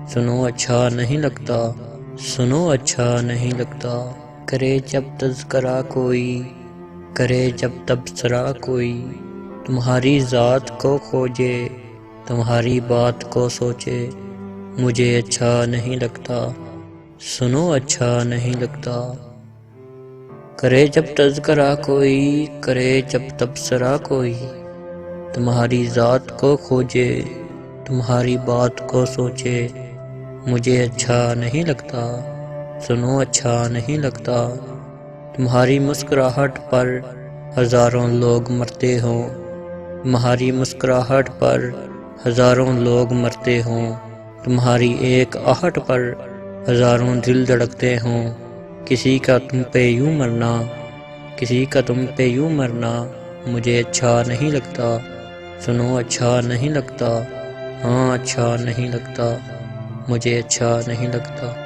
سنو اچھا نہیں لگتا، سنو اچھا نہیں لگتا۔ کرے جب تذکرہ کوئی، کرے جب تبصرہ کوئی، تمہاری ذات کو کھوجے، تمہاری بات کو سوچے، مجھے اچھا نہیں لگتا، سنو اچھا نہیں لگتا۔ کرے جب تذکرہ کوئی، کرے جب تبصرہ کوئی، تمہاری ذات کو کھوجے، تمہاری بات کو سوچے، مجھے اچھا نہیں لگتا، سنو اچھا نہیں لگتا۔ تمہاری مسکراہٹ پر ہزاروں لوگ مرتے ہوں، تمہاری مسکراہٹ پر ہزاروں لوگ مرتے ہوں، تمہاری ایک آہٹ پر ہزاروں دل دھڑکتے ہوں، کسی کا تم پہ یوں مرنا، کسی کا تم پہ یوں مرنا، مجھے اچھا نہیں لگتا، سنو اچھا نہیں لگتا۔ ہاں اچھا نہیں لگتا، مجھے اچھا نہیں لگتا۔